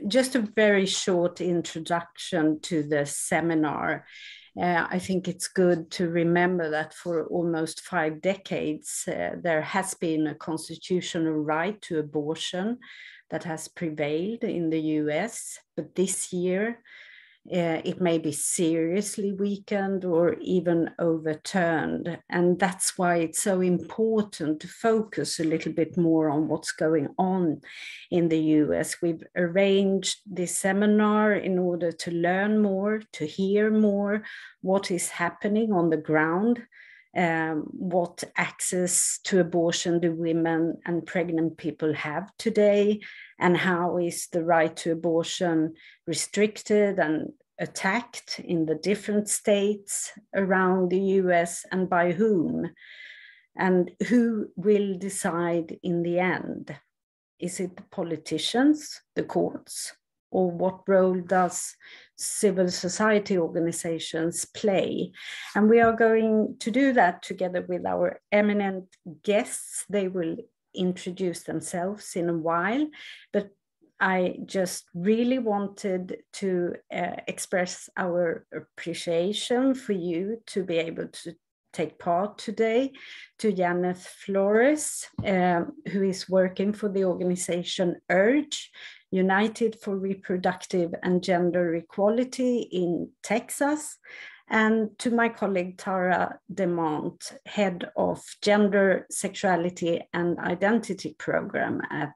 just a very short introduction to the seminar. I think it's good to remember that for almost 5 decades, there has been a constitutional right to abortion that has prevailed in the US, but this year it may be seriously weakened or even overturned. And that's why it's so important to focus a little bit more on what's going on in the US. We've arranged this seminar in order to learn more, to hear more what is happening on the ground. What access to abortion do women and pregnant people have today, and how is the right to abortion restricted and attacked in the different states around the US, and by whom, and who will decide in the end? Is it the politicians, the courts, or what role does civil society organizations play? And we are going to do that together with our eminent guests. They will introduce themselves in a while, but I just really wanted to express our appreciation for you to be able to take part today, to Janeth Flores, who is working for the organization URGE, United for Reproductive and Gender Equality in Texas, and to my colleague Tara Demont, head of Gender, Sexuality and Identity Program at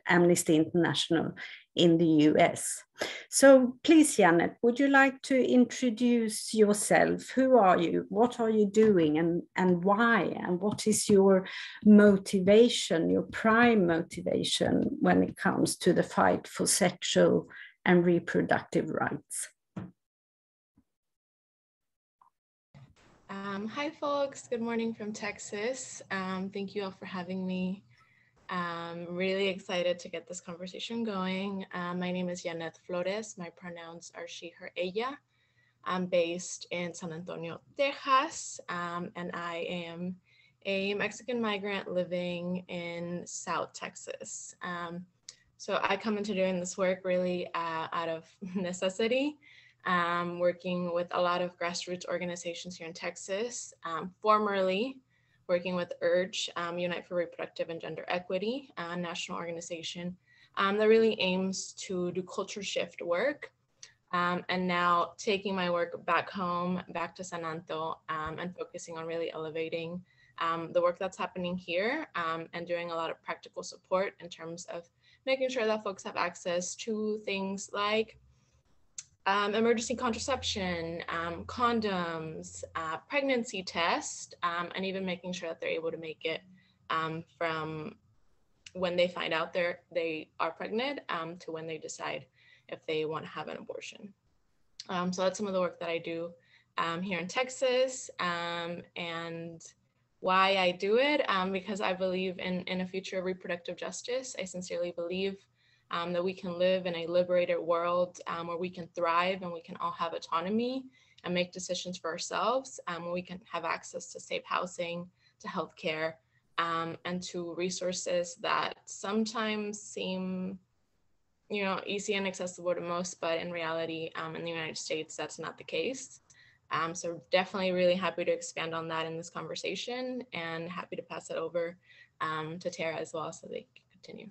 Amnesty International in the US. So please, Janeth, would you like to introduce yourself? Who are you? What are you doing, and why? And what is your motivation, your prime motivation when it comes to the fight for sexual and reproductive rights? Hi, folks. Good morning from Texas. Thank you all for having me. Really excited to get this conversation going. My name is Janeth Flores. My pronouns are she, her, ella. I'm based in San Antonio, Texas, and I am a Mexican migrant living in South Texas. So I come into doing this work really out of necessity, working with a lot of grassroots organizations here in Texas, formerly working with URGE, Unite for Reproductive and Gender Equity, a national organization that really aims to do culture shift work. And now taking my work back home, back to San Antonio, and focusing on really elevating the work that's happening here, and doing a lot of practical support in terms of making sure that folks have access to things like emergency contraception, condoms, pregnancy test, and even making sure that they're able to make it from when they find out they are pregnant to when they decide if they want to have an abortion. So that's some of the work that I do here in Texas, and why I do it, because I believe in a future of reproductive justice. I sincerely believe that we can live in a liberated world where we can thrive and we can all have autonomy and make decisions for ourselves, where we can have access to safe housing, to healthcare, and to resources that sometimes seem, easy and accessible to most, but in reality, in the United States, that's not the case. So definitely really happy to expand on that in this conversation, and happy to pass it over to Tara as well so they can continue.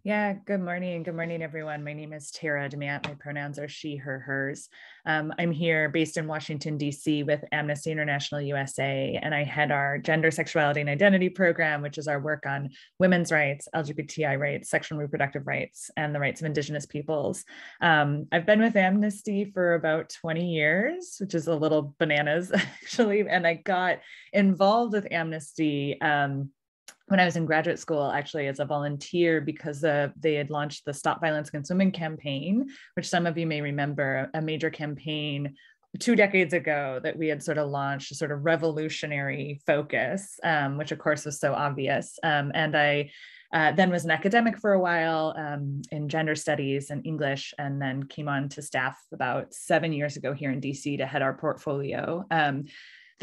Yeah, good morning. Good morning, everyone. My name is Tara Demont. My pronouns are she, her, hers. I'm here based in Washington, D.C. with Amnesty International USA, and I head our Gender, Sexuality, and Identity program, which is our work on women's rights, LGBTI rights, sexual and reproductive rights, and the rights of Indigenous peoples. I've been with Amnesty for about 20 years, which is a little bananas, actually, and I got involved with Amnesty when I was in graduate school, actually, as a volunteer, because they had launched the Stop Violence Against Women campaign, which some of you may remember, a major campaign 2 decades ago that we had sort of launched, a sort of revolutionary focus, which of course was so obvious. And I then was an academic for a while in gender studies and English, and then came on to staff about 7 years ago here in DC to head our portfolio.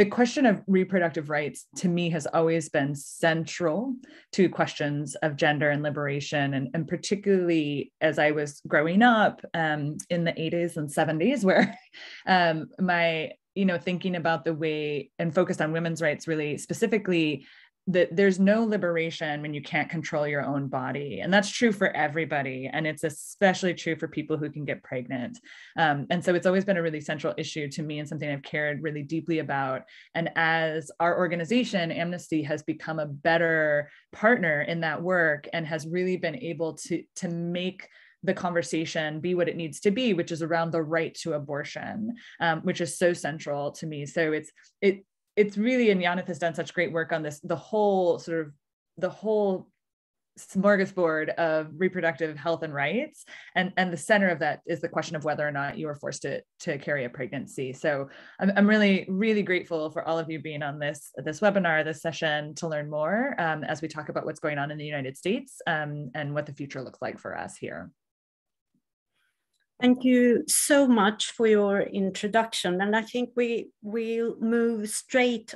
the question of reproductive rights to me has always been central to questions of gender and liberation. And particularly as I was growing up in the 80s and 70s, where my, thinking about the way and focused on women's rights really specifically, that there's no liberation when you can't control your own body. And that's true for everybody. And it's especially true for people who can get pregnant. And so it's always been a really central issue to me and something I've cared really deeply about. And as our organization, Amnesty, has become a better partner in that work and has really been able to make the conversation be what it needs to be, which is around the right to abortion, which is so central to me. So it's really, and Janeth has done such great work on this, the whole smorgasbord of reproductive health and rights. And the center of that is the question of whether or not you are forced to carry a pregnancy. So I'm really, really grateful for all of you being on this webinar, this session, to learn more as we talk about what's going on in the United States and what the future looks like for us here. Thank you so much for your introduction. And I think we'll move straight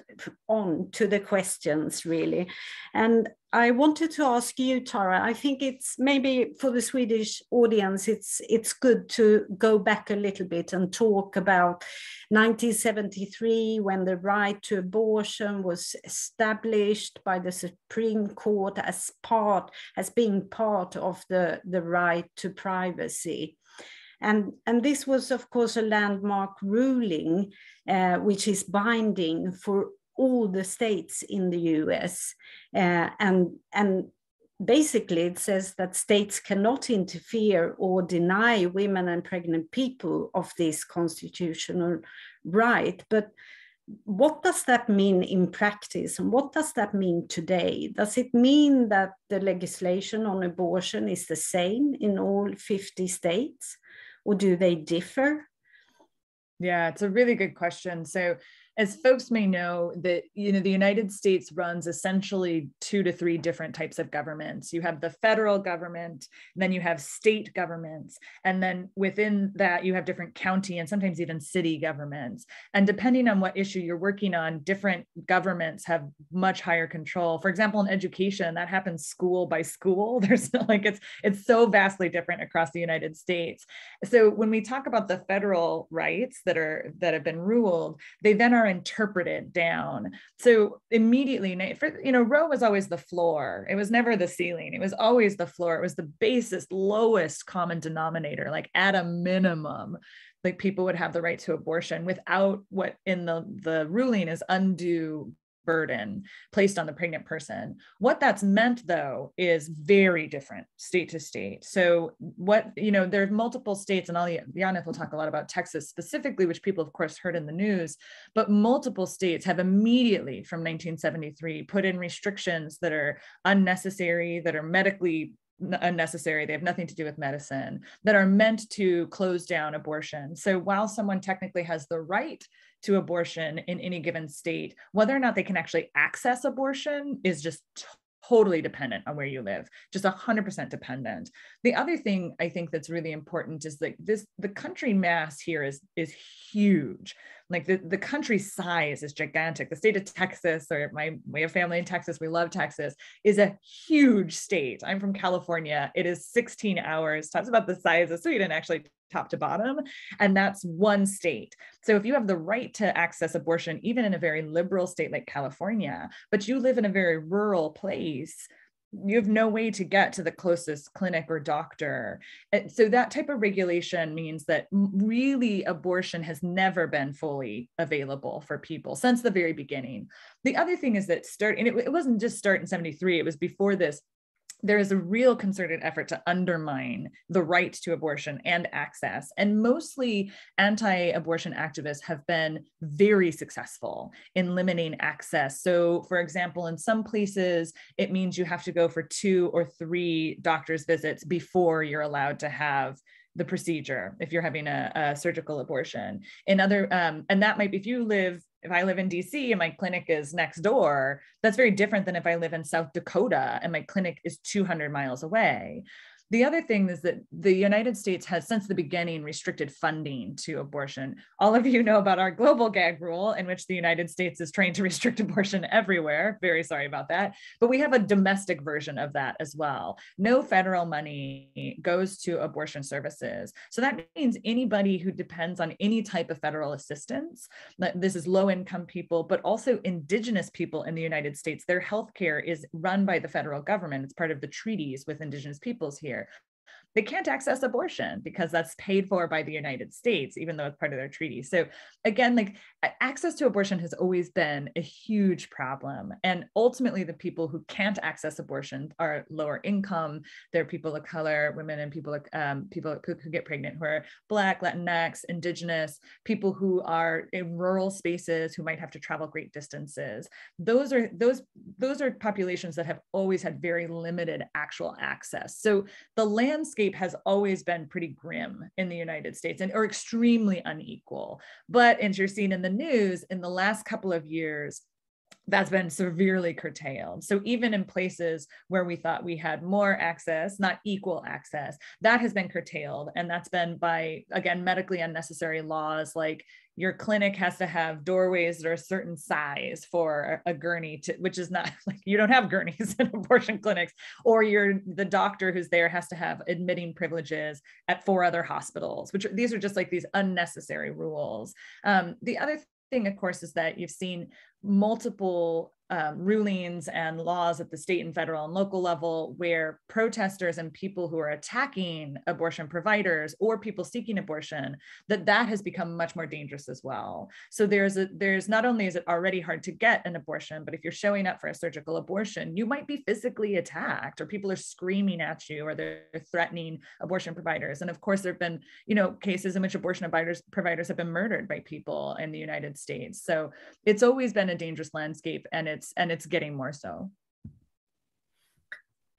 on to the questions, really. And I wanted to ask you, Tara, I think it's maybe for the Swedish audience, it's good to go back a little bit and talk about 1973, when the right to abortion was established by the Supreme Court as being part of the right to privacy. And this was, of course, a landmark ruling, which is binding for all the states in the US. And basically, it says that states cannot interfere or deny women and pregnant people of this constitutional right. But what does that mean in practice? And what does that mean today? Does it mean that the legislation on abortion is the same in all 50 states? Or do they differ? Yeah, it's a really good question. So as folks may know, that the United States runs essentially 2 to 3 different types of governments. You have the federal government, then you have state governments, and then within that you have different county and sometimes even city governments. And depending on what issue you're working on, different governments have much higher control. For example, in education, that happens school by school. There's it's so vastly different across the United States. So when we talk about the federal rights that have been ruled, they then are interpreted down. So immediately, Roe was always the floor. It was never the ceiling. It was always the floor. It was the basest, lowest common denominator. Like at a minimum, like people would have the right to abortion without what in the ruling is undue burden placed on the pregnant person. What that's meant, though, is very different state to state. So there's multiple states, and Janeth will talk a lot about Texas specifically, which people, of course, heard in the news, but multiple states have immediately from 1973 put in restrictions that are unnecessary, that are medically unnecessary, they have nothing to do with medicine, that are meant to close down abortion. So while someone technically has the right to abortion in any given state, whether or not they can actually access abortion is just totally dependent on where you live, just 100% dependent. The other thing I think that's really important is like the country mass here is huge. Like the country size is gigantic. The state of Texas, or we have family in Texas, we love Texas, is a huge state. I'm from California. It is 16 hours. That's about the size of Sweden, actually, top to bottom. And that's one state. So if you have the right to access abortion, even in a very liberal state like California, but you live in a very rural place, you have no way to get to the closest clinic or doctor. And so that type of regulation means that really abortion has never been fully available for people since the very beginning. The other thing is that it wasn't just start in 73, it was before this. There is a real concerted effort to undermine the right to abortion and access. And mostly anti-abortion activists have been very successful in limiting access. So for example, in some places, it means you have to go for 2 or 3 doctor's visits before you're allowed to have the procedure if you're having a surgical abortion. In other, and that might be if I live in DC and my clinic is next door, that's very different than if I live in South Dakota and my clinic is 200 miles away. The other thing is that the United States has, since the beginning, restricted funding to abortion. All of you know about our global gag rule, in which the United States is trying to restrict abortion everywhere. Very sorry about that. But we have a domestic version of that as well. No federal money goes to abortion services. So that means anybody who depends on any type of federal assistance, this is low-income people, but also indigenous people in the United States, their healthcare is run by the federal government. It's part of the treaties with indigenous peoples here. They can't access abortion because that's paid for by the United States, even though it's part of their treaty. So again, like access to abortion has always been a huge problem. And ultimately the people who can't access abortion are lower income. They're people of color, women and people who get pregnant who are Black, Latinx, indigenous, people who are in rural spaces who might have to travel great distances. Those are populations that have always had very limited actual access. So the landscape has always been pretty grim in the United States or extremely unequal. But as you're seeing in the news, in the last couple of years, that's been severely curtailed. So even in places where we thought we had more access, not equal access, that has been curtailed. And that's been by, again, medically unnecessary laws like your clinic has to have doorways that are a certain size for a gurney, which is not like you don't have gurneys in abortion clinics, or the doctor who's there has to have admitting privileges at 4 other hospitals, these are just like these unnecessary rules. The other thing, of course, is that you've seen multiple rulings and laws at the state and federal and local level where protesters and people who are attacking abortion providers or people seeking abortion, that has become much more dangerous as well. So there's not only is it already hard to get an abortion, but if you're showing up for a surgical abortion, you might be physically attacked, or people are screaming at you, or they're threatening abortion providers. And of course, there have been, cases in which abortion providers have been murdered by people in the United States. So it's always been a dangerous landscape, and it's getting more so.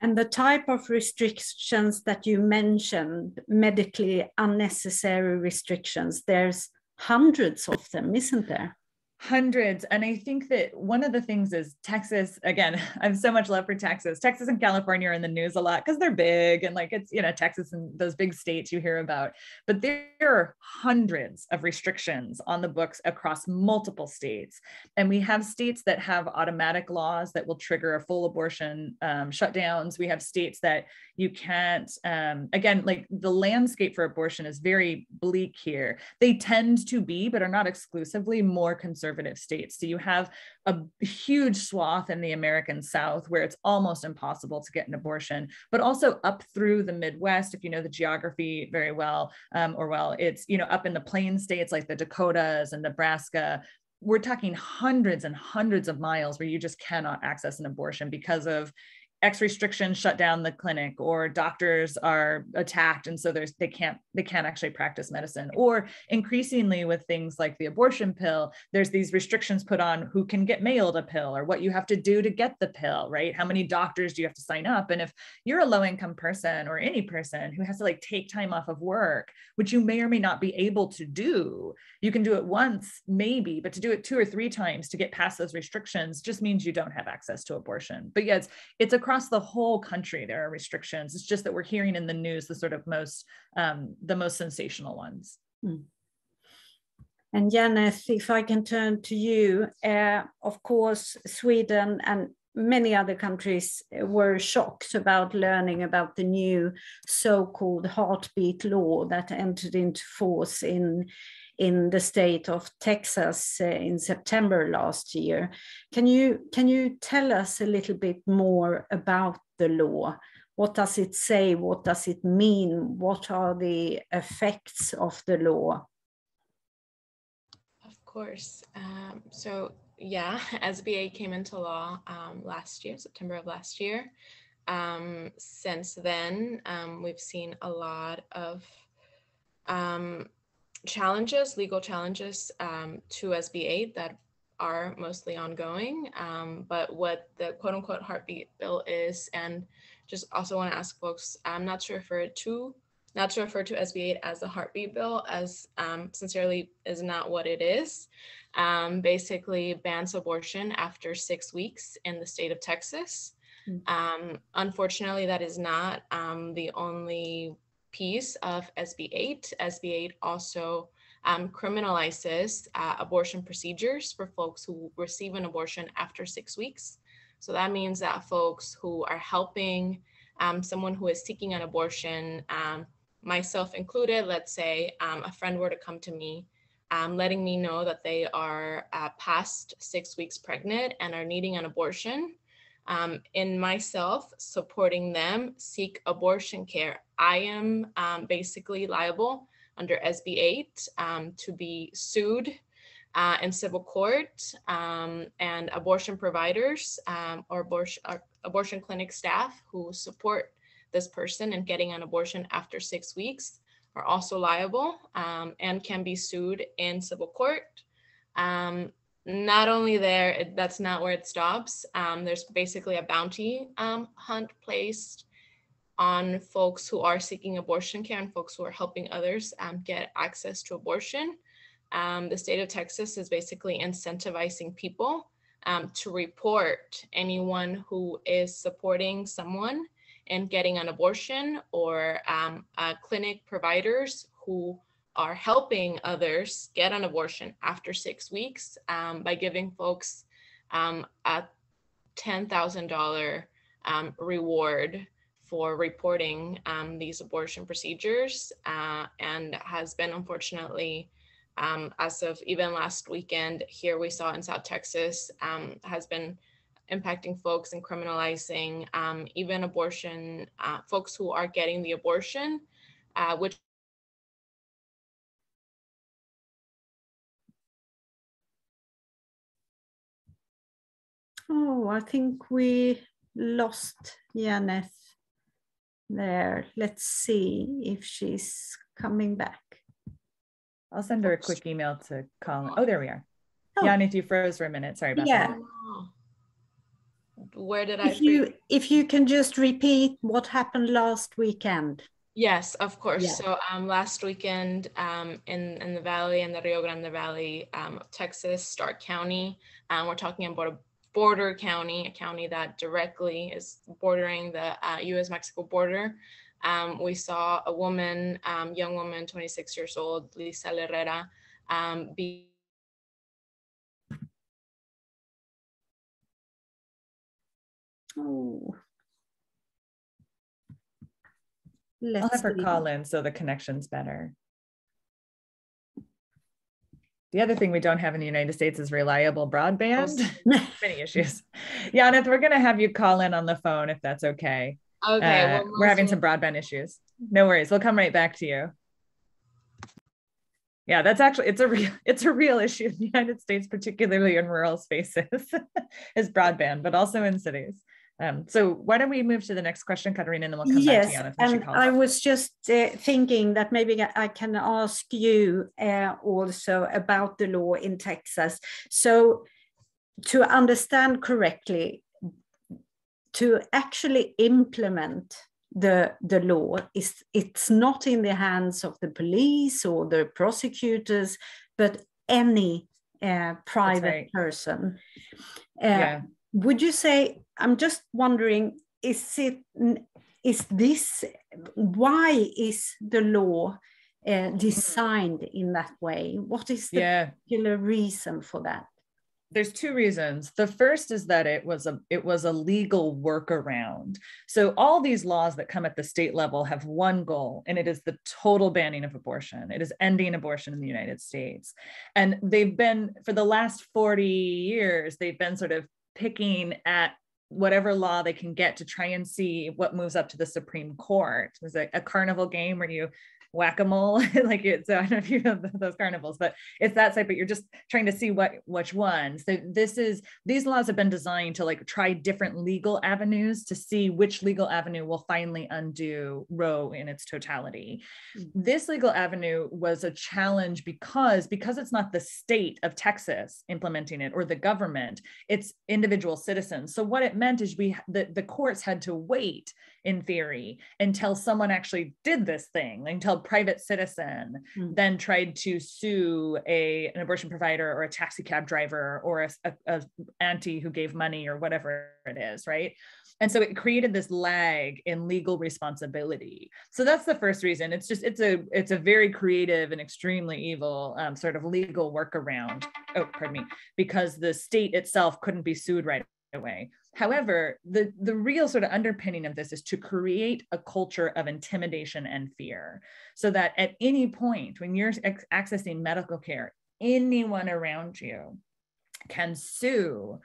And the type of restrictions that you mentioned, medically unnecessary restrictions, there's hundreds of them, isn't there? Hundreds. And I think that one of the things is Texas, again, I have so much love for Texas. Texas and California are in the news a lot because they're big, and like it's, Texas and those big states you hear about, but there are hundreds of restrictions on the books across multiple states. And we have states that have automatic laws that will trigger a full abortion shutdowns. We have states that you can't, again, like the landscape for abortion is very bleak here. They tend to be, but are not exclusively, more conservative states. So you have a huge swath in the American South where it's almost impossible to get an abortion, but also up through the Midwest, if you know the geography very well, it's, up in the plain states like the Dakotas and Nebraska. We're talking hundreds and hundreds of miles where you just cannot access an abortion because of X restrictions shut down the clinic, or doctors are attacked, and so they can't actually practice medicine. Or increasingly with things like the abortion pill, there's these restrictions put on who can get mailed a pill, or what you have to do to get the pill, right? How many doctors do you have to sign up? And if you're a low-income person, or any person who has to take time off of work, which you may or may not be able to do, you can do it once maybe, but to do it 2 or 3 times to get past those restrictions just means you don't have access to abortion. But yeah, it's across the whole country there are restrictions. It's just that we're hearing in the news the sort of the most sensational ones. And Janet, if I can turn to you, of course, Sweden and many other countries were shocked about learning about the new so-called heartbeat law that entered into force in the state of Texas in September last year. Can you tell us a little bit more about the law? What does it say? What does it mean? What are the effects of the law? Of course. So yeah, SB8 came into law last year, September of last year. Since then, we've seen a lot of legal challenges to SB8 that are mostly ongoing. But what the quote unquote heartbeat bill is, and just also want to ask folks, not to refer to SB8 as a heartbeat bill, as sincerely is not what it is. Basically bans abortion after 6 weeks in the state of Texas. Unfortunately, that is not the only piece of SB 8. SB 8 also criminalizes abortion procedures for folks who receive an abortion after 6 weeks. So that means that folks who are helping someone who is seeking an abortion, myself included, let's say a friend were to come to me letting me know that they are past 6 weeks pregnant and are needing an abortion, in myself supporting them seek abortion care, I am basically liable under SB 8 to be sued in civil court, and abortion providers or abortion clinic staff who support this person in getting an abortion after 6 weeks are also liable and can be sued in civil court. Not only there, that's not where it stops. There's basically a bounty hunt placed on folks who are seeking abortion care and folks who are helping others get access to abortion. The state of Texas is basically incentivizing people to report anyone who is supporting someone in getting an abortion, or clinic providers who are helping others get an abortion after 6 weeks by giving folks a $10,000 reward for reporting these abortion procedures, and has been, unfortunately, as of even last weekend here we saw in South Texas, has been impacting folks and criminalizing even abortion, folks who are getting the abortion, which Oh, I think we lost Janeth there. Let's see if she's coming back. I'll send her a quick email to call. Oh, there we are. Oh. Janeth, you froze for a minute. Sorry about that. Where did I if you can just repeat what happened last weekend. Yes, of course. Yeah. So last weekend in the Valley, in the Rio Grande Valley of Texas, Stark County, we're talking about a border county, a county that directly is bordering the U.S.-Mexico border. We saw a woman, young woman, 26 years old, Lisa Herrera, be Oh. I'll have her call in so the connection's better. The other thing we don't have in the United States is reliable broadband. Many issues. Janeth, we're going to have you call in on the phone if that's okay. Okay. Well, we're having some broadband issues. No worries. We'll come right back to you. Yeah, that's actually, it's a real issue in the United States, particularly in rural spaces, is broadband, but also in cities. So why don't we move to the next question, Katarina, and then we'll come back to Janeth. And I was just thinking that maybe I can ask you also about the law in Texas. So to understand correctly, to actually implement the law, it's not in the hands of the police or the prosecutors, but any private person. Yeah. Would you say, I'm just wondering, why is the law designed in that way? What is the particular reason for that? There's two reasons. The first is that it was a legal workaround. So all these laws that come at the state level have one goal, and it is the total banning of abortion. It is ending abortion in the United States. And they've been, for the last 40 years, they've been sort of picking at whatever law they can get to try and see what moves up to the Supreme Court. It was a carnival game where you whack-a-mole, like it. So I don't know if you know those carnivals, but it's that type, but you're just trying to see which ones. So these laws have been designed to like try different legal avenues to see which legal avenue will finally undo Roe in its totality. This legal avenue was a challenge because it's not the state of Texas implementing it or the government, it's individual citizens. So what it meant is the courts had to wait, in theory, until someone actually did this thing, until private citizen then tried to sue an abortion provider or a taxi cab driver or a auntie who gave money or whatever it is, right? And so it created this lag in legal responsibility. So that's the first reason. It's a very creative and extremely evil sort of legal workaround. Oh, pardon me, because the state itself couldn't be sued right away. However, the real sort of underpinning of this is to create a culture of intimidation and fear, so that at any point when you're accessing medical care, anyone around you can sue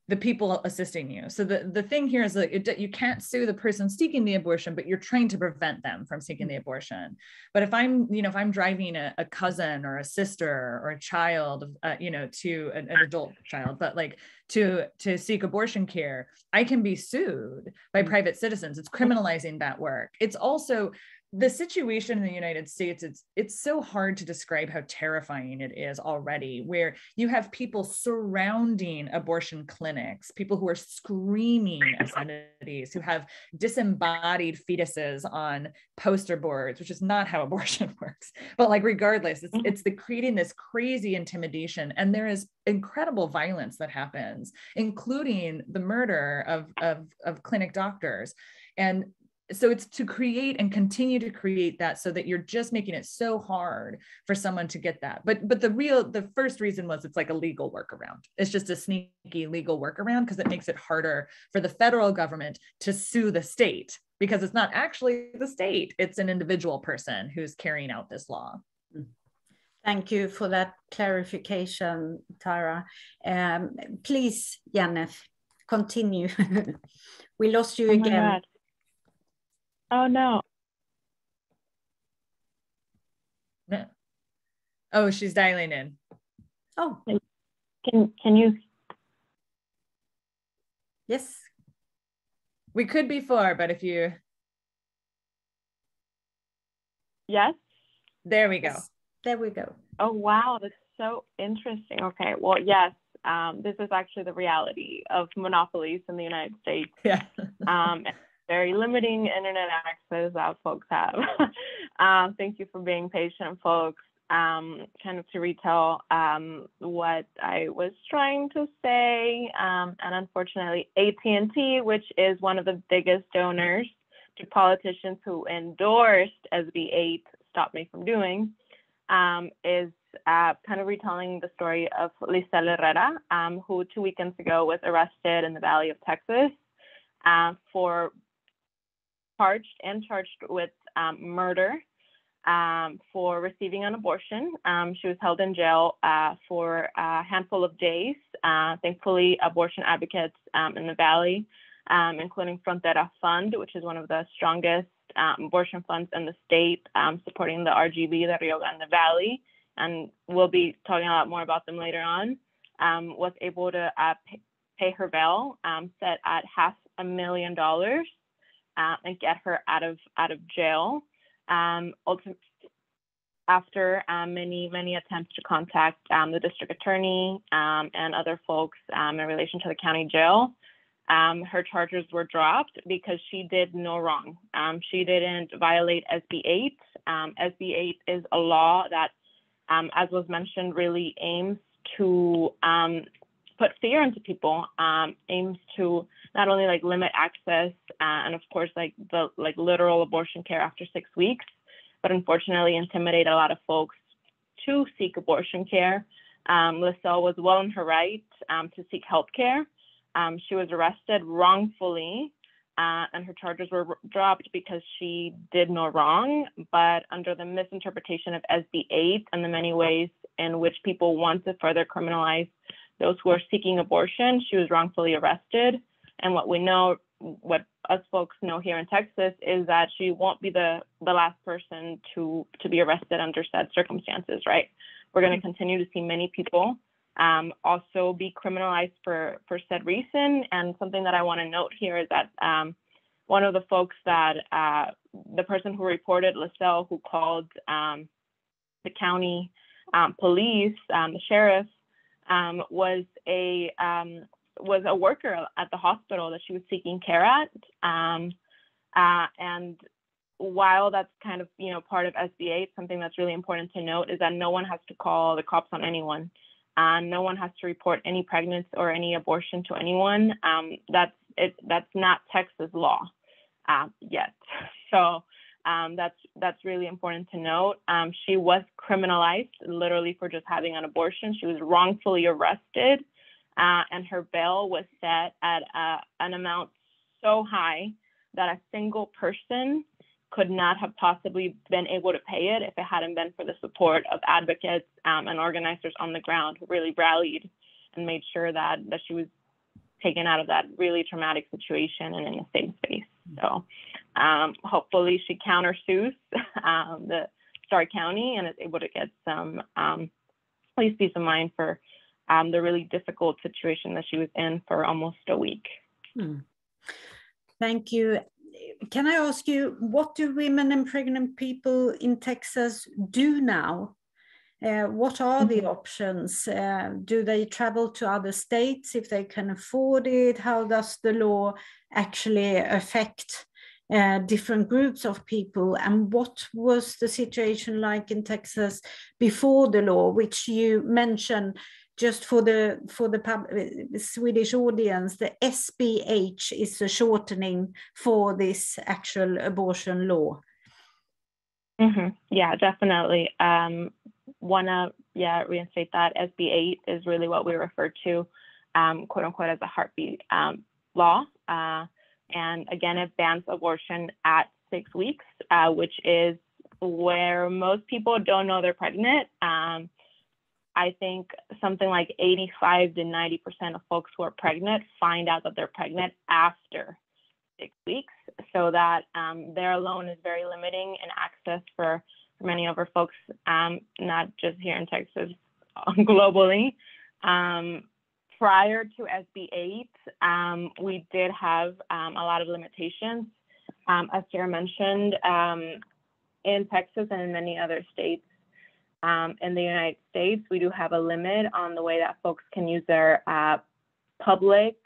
the people assisting you. So the thing here is that you can't sue the person seeking the abortion, but you're trying to prevent them from seeking the abortion. But if I'm driving a cousin or a sister or a child, to an adult child, but like to seek abortion care, I can be sued by private citizens. It's criminalizing that work. It's also the situation in the United States, it's so hard to describe how terrifying it is already, where you have people surrounding abortion clinics, people who are screaming obscenities, who have disembodied fetuses on poster boards, which is not how abortion works. But like, regardless, it's creating this crazy intimidation. And there is incredible violence that happens, including the murder of clinic doctors. And so it's to create and continue to create that, so that you're just making it so hard for someone to get that. But the first reason was it's like a legal workaround. It's just a sneaky legal workaround because it makes it harder for the federal government to sue the state, because it's not actually the state, it's an individual person who's carrying out this law. Thank you for that clarification, Tara. Please, Janet, continue. We lost you again. Oh no. No. Oh, she's dialing in. Oh. Can you? Yes. We could before, but if you. Yes. There we go. Yes. There we go. Oh wow, that's so interesting. Okay, well, yes, this is actually the reality of monopolies in the United States. Yeah. Very limiting internet access that folks have. Thank you for being patient, folks. Kind of to retell what I was trying to say, and unfortunately, AT&T, which is one of the biggest donors to politicians who endorsed SB 8, Stop Me From Doing, is kind of retelling the story of Lisel Herrera, who 2 weekends ago was arrested in the Valley of Texas charged with murder for receiving an abortion. She was held in jail for a handful of days. Thankfully, abortion advocates in the Valley, including Frontera Fund, which is one of the strongest abortion funds in the state, supporting the RGV, the Rio Grande Valley, and we'll be talking a lot more about them later on, was able to pay her bail, set at $500,000, and get her out of jail. Ultimately, after many attempts to contact the district attorney and other folks in relation to the county jail, her charges were dropped because she did no wrong. She didn't violate SB 8. SB 8 is a law that, as was mentioned, really aims to put fear into people, aims to not only like limit access and of course like the literal abortion care after 6 weeks, but unfortunately intimidate a lot of folks to seek abortion care. Lisel was well in her right to seek health care. She was arrested wrongfully and her charges were dropped because she did no wrong, but under the misinterpretation of SB 8 and the many ways in which people want to further criminalize those who are seeking abortion, she was wrongfully arrested. And what us folks know here in Texas is that she won't be the last person to be arrested under said circumstances, right? We're going to continue to see many people also be criminalized for said reason. And something that I want to note here is that one of the folks that, the person who reported Lisel, who called the county police, the sheriff, was a worker at the hospital that she was seeking care at, and while that's kind of, part of SB 8, something that's really important to note is that no one has to call the cops on anyone. No one has to report any pregnancy or any abortion to anyone. That's not Texas law yet. So that's really important to note. She was criminalized literally for just having an abortion. She was wrongfully arrested, and her bail was set at an amount so high that a single person could not have possibly been able to pay it if it hadn't been for the support of advocates and organizers on the ground who really rallied and made sure that she was taken out of that really traumatic situation and in a safe space. So hopefully she countersues the Stark County and is able to get some at least peace of mind for the really difficult situation that she was in for almost a week. Thank you. Can I ask you, what do women and pregnant people in Texas do now? What are the options? Do they travel to other states if they can afford it? How does the law actually affect different groups of people? And what was the situation like in Texas before the law, which you mentioned? Just for the Swedish audience, the SB8 is a shortening for this actual abortion law. Yeah, definitely. Wanna reinstate that SB8 is really what we refer to, quote unquote, as a heartbeat law. And again, it bans abortion at 6 weeks, which is where most people don't know they're pregnant. I think something like 85 to 90% of folks who are pregnant find out that they're pregnant after 6 weeks. So that there alone is very limiting in access for many of our folks, not just here in Texas, globally. Prior to SB8, we did have a lot of limitations. As Sarah mentioned, in Texas and in many other states, in the United States, we do have a limit on the way that folks can use their public,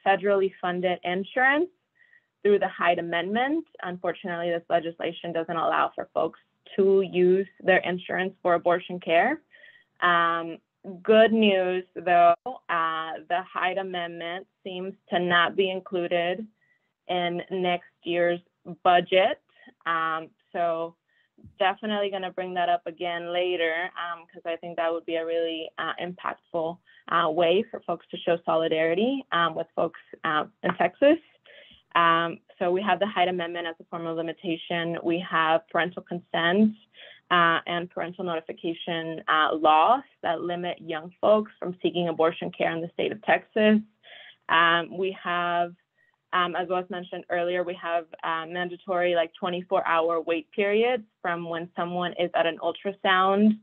federally funded insurance through the Hyde Amendment. Unfortunately, this legislation doesn't allow for folks to use their insurance for abortion care. Good news, though, the Hyde Amendment seems to not be included in next year's budget. So definitely going to bring that up again later, because I think that would be a really impactful way for folks to show solidarity with folks in Texas. So we have the Hyde Amendment as a form of limitation. We have parental consent and parental notification laws that limit young folks from seeking abortion care in the state of Texas. We have, as was mentioned earlier, we have mandatory 24-hour wait periods from when someone is at an ultrasound,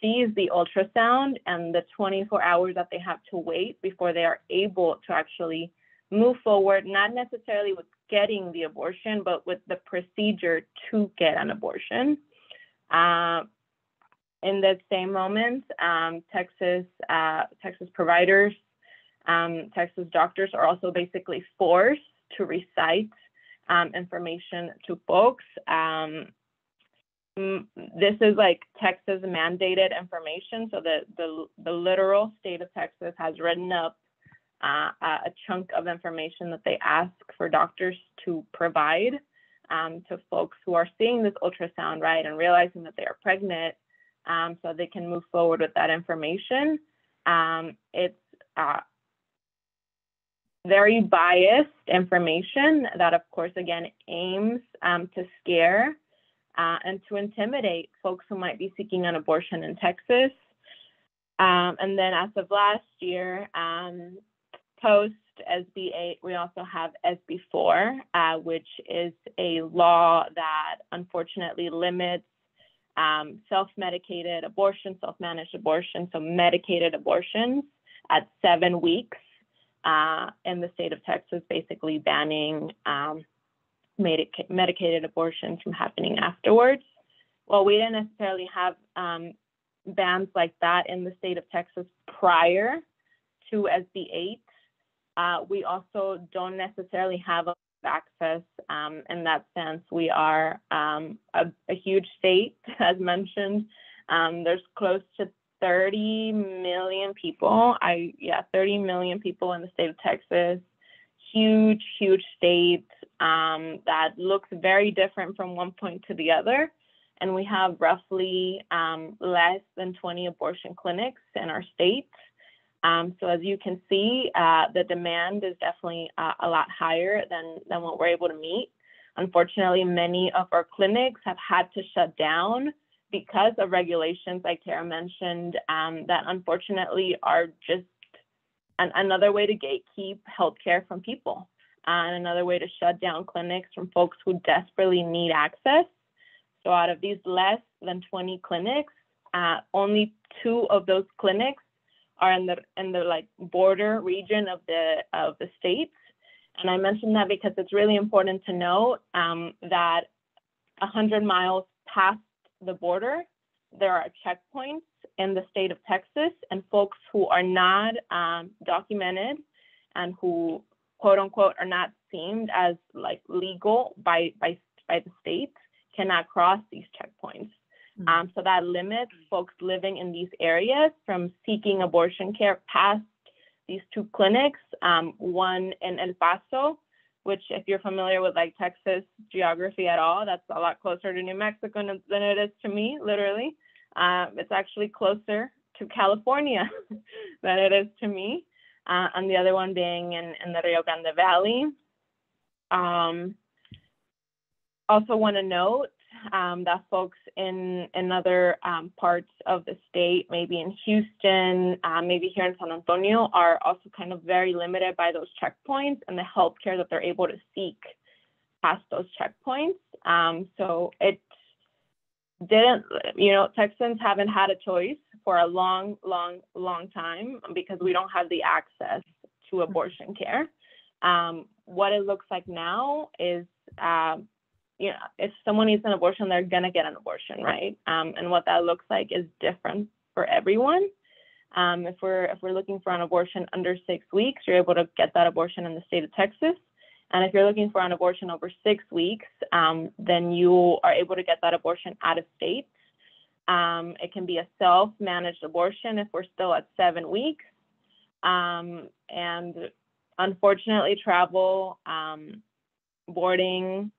sees the ultrasound, and the 24 hours that they have to wait before they are able to actually move forward, not necessarily with getting the abortion, but with the procedure to get an abortion. In the same moment, Texas providers, Texas doctors are also basically forced to recite information to folks. This is Texas mandated information. So the literal state of Texas has written up a chunk of information that they ask for doctors to provide to folks who are seeing this ultrasound, right, and realizing that they are pregnant, so they can move forward with that information. It's very biased information that, of course, again, aims to scare and to intimidate folks who might be seeking an abortion in Texas. And then as of last year, post SB8, we also have SB4, which is a law that unfortunately limits self-medicated abortion, self-managed abortion, so medicated abortions at 7 weeks in the state of Texas, basically banning medicated abortions from happening afterwards. Well, we didn't necessarily have bans like that in the state of Texas prior to SB8. We also don't necessarily have a access. In that sense, we are a huge state, as mentioned. There's close to 30 million people. 30 million people in the state of Texas. Huge, huge state that looks very different from one point to the other. And we have roughly less than 20 abortion clinics in our state. So as you can see, the demand is definitely a lot higher than what we're able to meet. Unfortunately, many of our clinics have had to shut down because of regulations, like Tara mentioned, that unfortunately are just another way to gatekeep healthcare from people, and another way to shut down clinics from folks who desperately need access. So out of these less than 20 clinics, only 2 of those clinics are in the like border region of the state. And I mentioned that because it's really important to note that 100 miles past the border, there are checkpoints in the state of Texas, and folks who are not documented and who, quote unquote, are not deemed as like legal by the state cannot cross these checkpoints. So that limits folks living in these areas from seeking abortion care past these 2 clinics, one in El Paso, which if you're familiar with like Texas geography at all, that's a lot closer to New Mexico than it is to me, literally. It's actually closer to California than it is to me. And the other one being in the Rio Grande Valley. Also want to note that folks in other parts of the state, maybe in Houston, maybe here in San Antonio, are also kind of very limited by those checkpoints and the healthcare that they're able to seek past those checkpoints. So it didn't, Texans haven't had a choice for a long time because we don't have the access to abortion care. What it looks like now is, if someone needs an abortion, they're gonna get an abortion, right? And what that looks like is different for everyone. If we're looking for an abortion under 6 weeks, you're able to get that abortion in the state of Texas. And if you're looking for an abortion over 6 weeks, then you are able to get that abortion out of state. It can be a self-managed abortion if we're still at 7 weeks. And unfortunately, travel, boarding,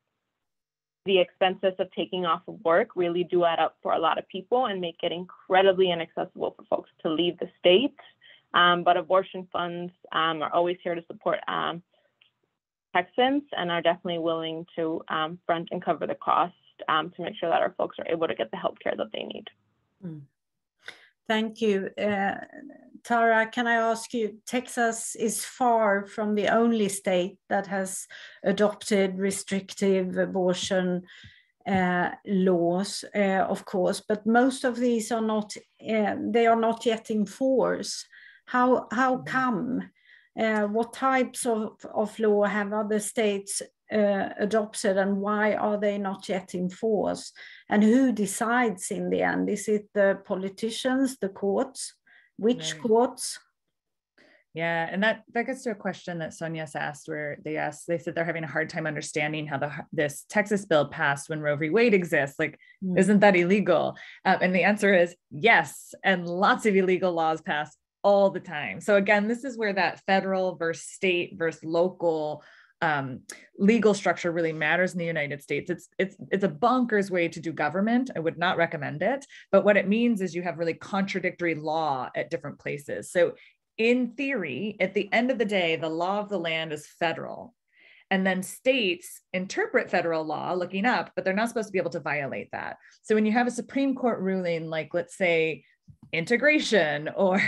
the expenses of taking off of work really do add up for a lot of people and make it incredibly inaccessible for folks to leave the state. But abortion funds are always here to support Texans and are definitely willing to front and cover the cost to make sure that our folks are able to get the health care that they need. Thank you. Tara, can I ask you, Texas is far from the only state that has adopted restrictive abortion laws, of course, but most of these are not, they are not yet in force. How come? What types of law have other states adopted, and why are they not yet in force? And who decides in the end? Is it the politicians, the courts? Which courts? Yeah, and that gets to a question that Sonia's asked, where they said they're having a hard time understanding how this Texas bill passed when Roe v. Wade exists. Like, isn't that illegal? And the answer is yes, and lots of illegal laws pass all the time. So again, this is where that federal versus state versus local legal structure really matters in the United States. It's a bonkers way to do government. I would not recommend it. But what it means is you have really contradictory law at different places. So in theory, at the end of the day, the law of the land is federal. And then states interpret federal law looking up, but they're not supposed to be able to violate that. So when you have a Supreme Court ruling, like let's say integration or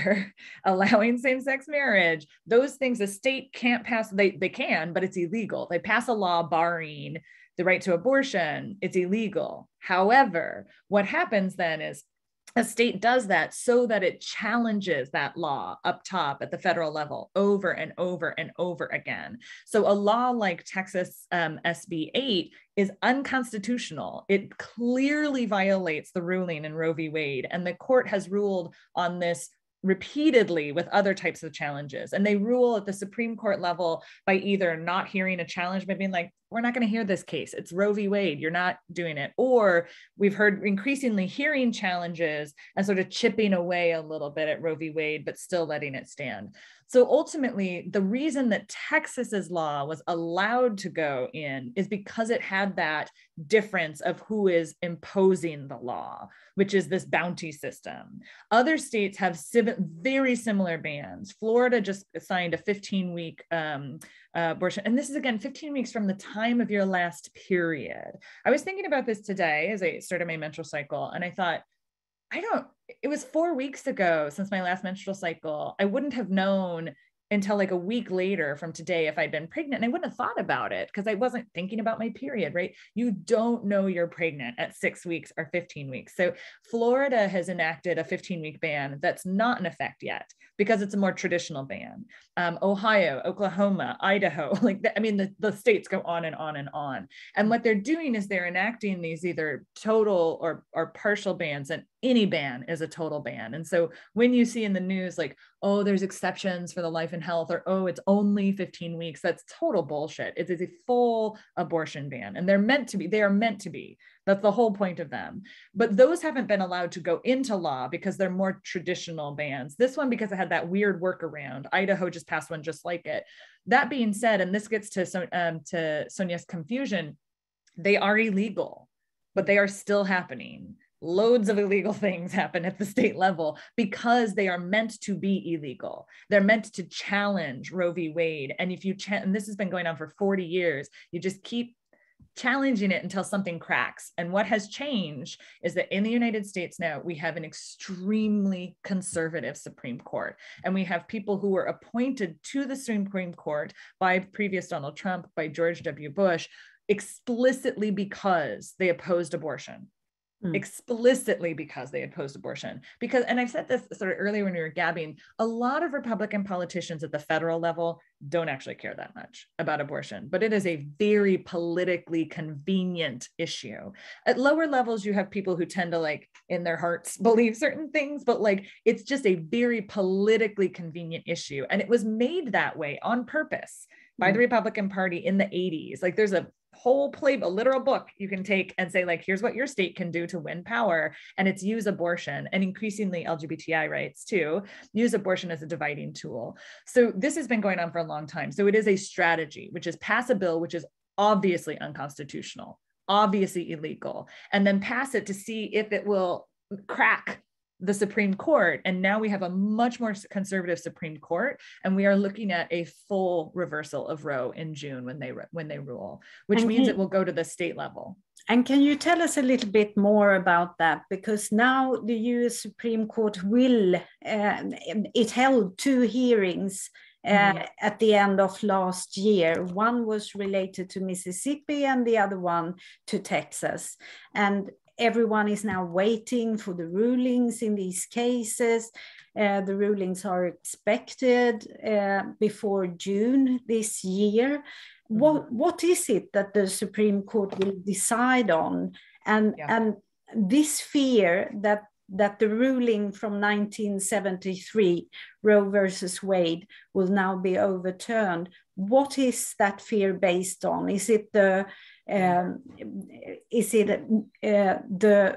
allowing same-sex marriage, those things the state can't pass. They can, but it's illegal. They pass a law barring the right to abortion. It's illegal. However, what happens then is a state does that so that it challenges that law up top at the federal level over and over and over again. So a law like Texas SB 8 is unconstitutional. It clearly violates the ruling in Roe v. Wade, and the court has ruled on this repeatedly with other types of challenges. And they rule at the Supreme Court level by either not hearing a challenge, but being like, we're not going to hear this case. It's Roe v. Wade. You're not doing it. Or we've heard increasingly hearing challenges and sort of chipping away a little bit at Roe v. Wade, but still letting it stand. So ultimately, the reason that Texas's law was allowed to go in is because it had that difference of who is imposing the law, which is this bounty system. Other states have very similar bans. Florida just signed a 15-week abortion. And this is, again, 15 weeks from the time of your last period. I was thinking about this today as I started my menstrual cycle, and I thought, it was 4 weeks ago since my last menstrual cycle. I wouldn't have known until like a week later from today if I'd been pregnant, and I wouldn't have thought about it because I wasn't thinking about my period, right? You don't know you're pregnant at 6 weeks or 15 weeks. So Florida has enacted a 15-week ban that's not in effect yet because it's a more traditional ban. Ohio, Oklahoma, Idaho, the states go on and on and on. And what they're doing is they're enacting these either total or partial bans, and any ban is a total ban. And so when you see in the news, like, oh, there's exceptions for the life and health, or, oh, it's only 15 weeks, that's total bullshit. It is a full abortion ban. And they are meant to be. That's the whole point of them. But those haven't been allowed to go into law because they're more traditional bans. This one, because it had that weird workaround, Idaho just passed one just like it. That being said, and this gets to Sonia's confusion, they are illegal, but they are still happening. Loads of illegal things happen at the state level because they are meant to be illegal. They're meant to challenge Roe v. Wade. And if you and this has been going on for 40 years, you just keep challenging it until something cracks. And what has changed is that in the United States now, we have an extremely conservative Supreme Court. And we have people who were appointed to the Supreme Court by previous Donald Trump, by George W. Bush, explicitly because they opposed abortion. Explicitly because they opposed abortion. Because, and I've said this sort of earlier when we were gabbing, a lot of Republican politicians at the federal level don't actually care that much about abortion, but it is a very politically convenient issue. At lower levels, you have people who tend to, like, in their hearts believe certain things, but like, it's just a very politically convenient issue. And it was made that way on purpose by the Republican Party in the 80s. Like, there's a whole a literal book you can take and say, like, here's what your state can do to win power. And it's use abortion, and increasingly LGBTI rights too, use abortion as a dividing tool. So this has been going on for a long time. So it is a strategy, which is pass a bill, which is obviously unconstitutional, obviously illegal, and then pass it to see if it will crack the Supreme Court. And now we have a much more conservative Supreme Court, and we are looking at a full reversal of Roe in June when they rule, which means it will go to the state level. And can you tell us a little bit more about that? Because now the US Supreme Court will, it held 2 hearings at the end of last year. One was related to Mississippi and the other one to Texas. And everyone is now waiting for the rulings in these cases. The rulings are expected before June this year. What is it that the Supreme Court will decide on? And this fear that the ruling from 1973, Roe versus Wade, will now be overturned, what is that fear based on? Is it the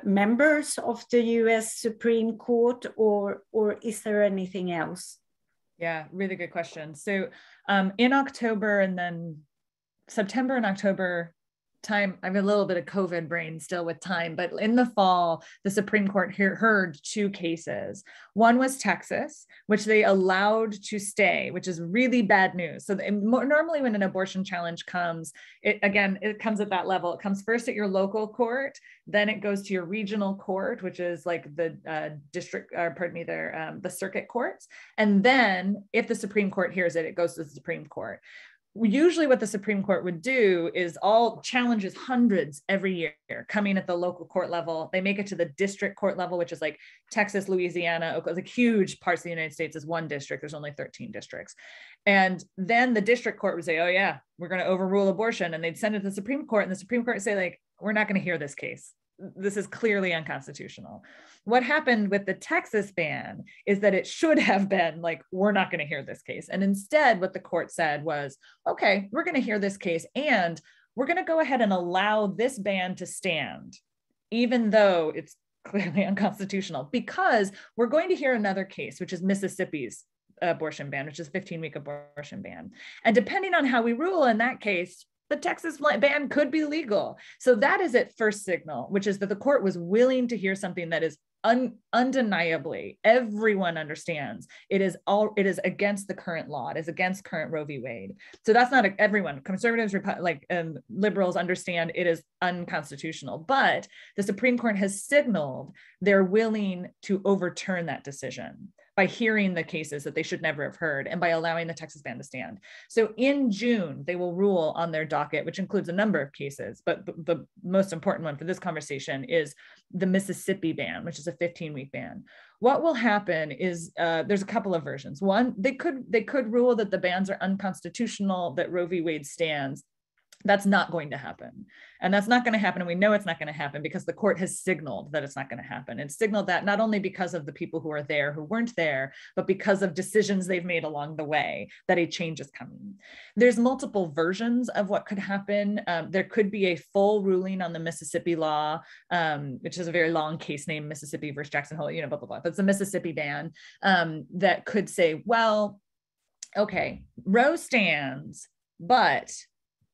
members of the US Supreme Court, or is there anything else? Yeah, really good question. So in October, and then September and October time, I have a little bit of COVID brain still with time, but in the fall, the Supreme Court heard 2 cases. One was Texas, which they allowed to stay, which is really bad news. So normally when an abortion challenge comes, it comes at that level. It comes first at your local court, then it goes to your regional court, which is like the the circuit courts. And then if the Supreme Court hears it, it goes to the Supreme Court. Usually what the Supreme Court would do is all challenges, hundreds every year, coming at the local court level. They make it to the district court level, which is like Texas, Louisiana, Oklahoma, like huge parts of the United States is one district. There's only 13 districts. And then the district court would say, oh yeah, we're going to overrule abortion. And they'd send it to the Supreme Court, and the Supreme Court would say, like, we're not going to hear this case. this is clearly unconstitutional. What happened with the Texas ban is that it should have been like, we're not going to hear this case. And instead, what the court said was, okay, we're going to hear this case and we're going to go ahead and allow this ban to stand, even though it's clearly unconstitutional, because we're going to hear another case, which is Mississippi's abortion ban, which is 15-week abortion ban. And depending on how we rule in that case, the Texas ban could be legal. So that is its first signal, which is that the court was willing to hear something that is undeniably, everyone understands it is against the current law. It is against current Roe v. Wade. So that's not everyone. Conservatives, liberals understand it is unconstitutional, but the Supreme Court has signaled they're willing to overturn that decision by hearing the cases that they should never have heard and by allowing the Texas ban to stand. So in June, they will rule on their docket, which includes a number of cases, but the most important one for this conversation is the Mississippi ban, which is a 15-week ban. What will happen is there's a couple of versions. One, they could rule that the bans are unconstitutional, that Roe v. Wade stands. That's not going to happen. And that's not going to happen. And we know it's not going to happen because the court has signaled that it's not going to happen. It's signaled that not only because of the people who are there who weren't there, but because of decisions they've made along the way that a change is coming. There's multiple versions of what could happen. There could be a full ruling on the Mississippi law, which is a very long case name, Mississippi versus Jackson Hole, blah, blah, blah. That's the Mississippi ban that could say, well, okay, Roe stands, but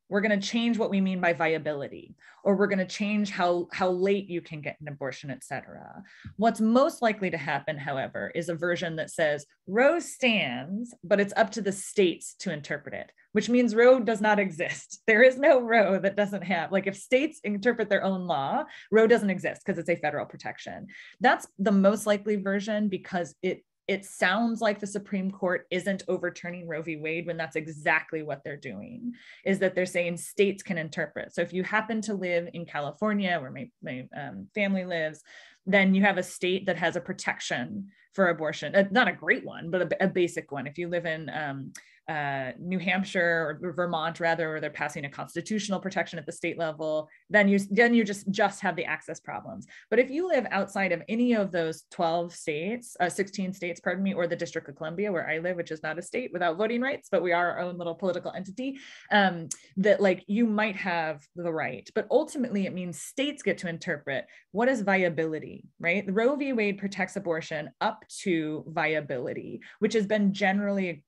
we're going to change what we mean by viability, or we're going to change how late you can get an abortion, et cetera. What's most likely to happen, however, is a version that says Roe stands, but it's up to the states to interpret it, which means Roe does not exist. There is no Roe that doesn't have, like if states interpret their own law, Roe doesn't exist because it's a federal protection. That's the most likely version because it sounds like the Supreme Court isn't overturning Roe v. Wade when that's exactly what they're doing, is that they're saying states can interpret. So if you happen to live in California, where my family lives, then you have a state that has a protection for abortion, not a great one, but a basic one. If you live in New Hampshire or Vermont, rather, where they're passing a constitutional protection at the state level, then you just have the access problems. But if you live outside of any of those 16 states, or the District of Columbia, where I live, which is not a state without voting rights, but we are our own little political entity, that like you might have the right. But ultimately, it means states get to interpret what is viability, right? The Roe v. Wade protects abortion up to viability, which has been generally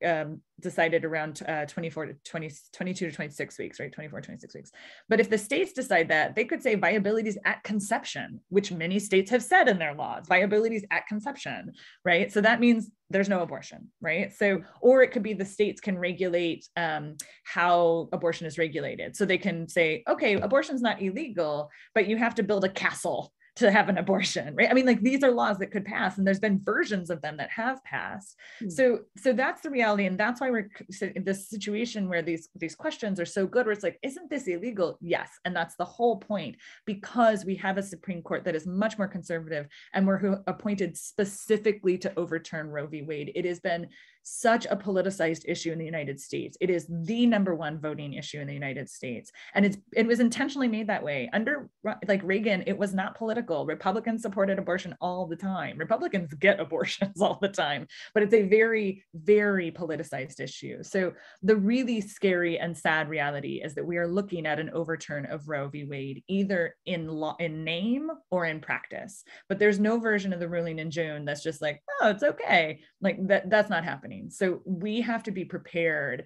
decided around 22 to 26 weeks, right? 24, 26 weeks. But if the states decide that, they could say viability is at conception, which many states have said in their laws, viability is at conception, right? So that means there's no abortion, right? So, or it could be the states can regulate how abortion is regulated. So they can say, okay, abortion's not illegal, but you have to build a castle to have an abortion, right? I mean, like these are laws that could pass, and there's been versions of them that have passed. So that's the reality, and that's why we're in this situation where these questions are so good, where it's like, isn't this illegal? Yes, and that's the whole point, because we have a Supreme Court that is much more conservative, and we're appointed specifically to overturn Roe v. Wade. It has been such a politicized issue in the United States. It is the #1 voting issue in the United States, and it was intentionally made that way. Under like Reagan, it was not political. Republicans supported abortion all the time. Republicans get abortions all the time, but it's a very, very politicized issue. So the really scary and sad reality is that we are looking at an overturn of Roe v. Wade, either in law, in name, or in practice. But there's no version of the ruling in June that's just like, oh, it's okay. Like that's not happening. So we have to be prepared